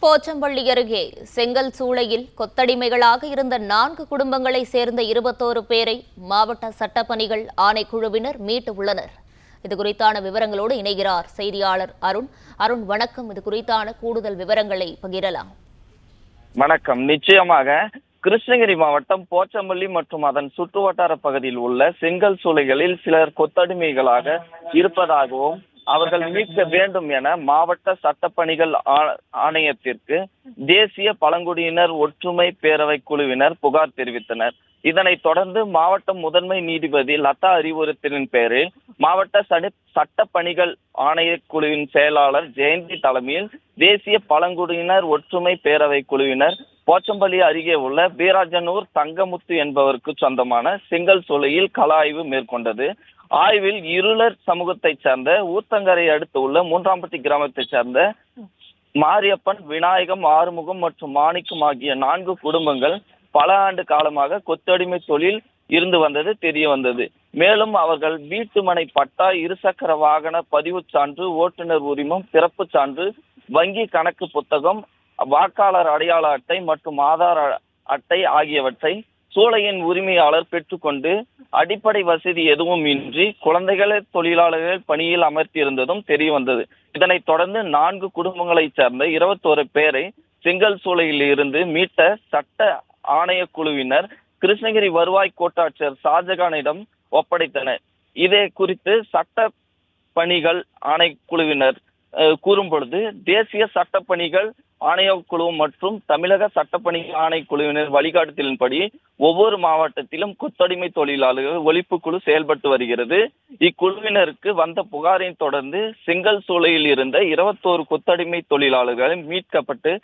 போச்சம்பள்ளி அருகே செங்கல் சூளையில் கொத்தடிமைகளாக இருந்த 4 குடும்பங்களைச் சேர்ந்த 21 பேரை மாவட்ட சட்டப்பணிகள் ஆணைக்குழுவினர் மீட்டு உள்ளனர். இதுகுறித்தான விவரங்களோடு இணைகிறார் செய்தியாளர் அருண். அருண், வணக்கம். இது குறித்தான கூடுதல் விவரங்களை பகிரலாம். வணக்கம். நிச்சயமாக கிருஷ்ணகிரி மாவட்டம் போச்சம்பள்ளி மற்றும் அதன் சுற்றுவட்டார பகுதியில் உள்ள செங்கல் சூளைகளில் சிலர் கொத்தடிமைகளாக இருப்பதாகவும் அவர்கள் மீட்க வேண்டும் என மாவட்ட சட்டப்பணிகள் ஆணையத்திற்கு தேசிய பழங்குடியினர் ஒற்றுமை பேரவை குழுவினர் புகார் தெரிவித்தனர். இதனைத் தொடர்ந்து மாவட்ட முதன்மை நீதிபதி லதா அறிவுறுத்தலின் பேரில் மாவட்ட சட்டப்பணிகள் ஆணைய குழுவின் செயலாளர் ஜெயந்தி தலைமையில் தேசிய பழங்குடியினர் ஒற்றுமை பேரவை குழுவினர் போச்சம்பள்ளி அருகே உள்ள வீராஜனூர் தங்கமுத்து என்பவருக்கு சொந்தமான செங்கல் சூளையில் கள ஆய்வு மேற்கொண்டது. ஆய்வில் இருளர் சமூகத்தைச் சேர்ந்த ஊத்தங்கரை அடுத்து உள்ள மூன்றாம்பட்டி கிராமத்தைச் சேர்ந்த மாரியப்பன், விநாயகம், ஆறுமுகம் மற்றும் மாணிக்கம் ஆகிய 4 குடும்பங்கள் பல ஆண்டு காலமாக கொத்தடிமை தொழில் இருந்து வந்தது தெரிய வந்தது. மேலும் அவர்கள் வீட்டுமனை பட்டா, இருசக்கர வாகன பதிவு சான்று, ஓட்டுநர் உரிமம், பிறப்பு சான்று, வங்கி கணக்கு புத்தகம், வாக்காளர் அடையாள அட்டை மற்றும் ஆதார் அட்டை ஆகியவற்றை சூளையின் உரிமையாளர் பெற்றுக்கொண்டு அடிப்படை வசதி எதுவும் இன்றி குழந்தைகளை தொழிலாளர்கள் பணியில் அமர்த்தியிருந்ததும் தெரிய வந்தது. இதனைத் தொடர்ந்து 4 குடும்பங்களைச் சேர்ந்த 21 பேரை செங்கல் சூளையில் இருந்து மீட்ட சட்ட ஆணைய குழுவினர் கிருஷ்ணகிரி வருவாய் கோட்டாட்சியர் ஷாஜகானிடம் ஒப்படைத்தனர். இதே குறித்து சட்ட பணிகள் ஆணைக்குழுவினர் கூறும் பொழுது, தேசிய சட்டப்பணிகள் ஆணையக்குழு மற்றும் தமிழக சட்டப்பணிகள் ஆணைக்குழுவினர் வழிகாட்டுதலின்படி ஒவ்வொரு மாவட்டத்திலும் கொத்தடிமை தொழிலாளர்கள் ஒழிப்பு குழு செயல்பட்டு வருகிறது. இக்குழுவினருக்கு வந்த புகாரின் தொடர்ந்து செங்கல் சூளையில் இருந்த 21 கொத்தடிமை தொழிலாளர்கள் மீட்கப்பட்டு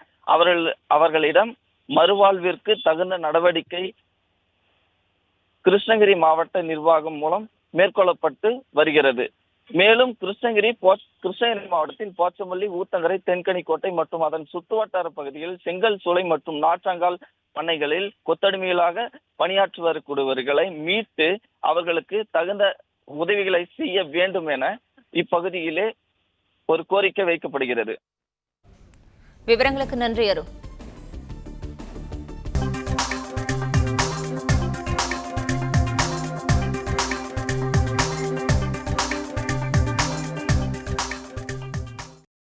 அவர்களிடம் மறுவாழ்விற்கு தகுந்த நடவடிக்கை கிருஷ்ணகிரி மாவட்ட நிர்வாகம் மூலம் மேற்கொள்ளப்பட்டு வருகிறது. மேலும் கிருஷ்ணகிரி மாவட்டத்தில் போச்சம்பள்ளி, ஊத்தங்கரை, தென்கனிக்கோட்டை மற்றும் அதன் சுற்றுவட்டார பகுதிகளில் செங்கல் சூளை மற்றும் நாற்றங்கால் பண்ணைகளில் கொத்தடிமைகளாக பணியாற்றி வரக்கூடியவர்களை மீட்டு அவர்களுக்கு தகுந்த உதவிகளை செய்ய வேண்டும் என இப்பகுதியிலே ஒரு கோரிக்கை வைக்கப்படுகிறது. விவரங்களுக்கு நன்றி அருண்.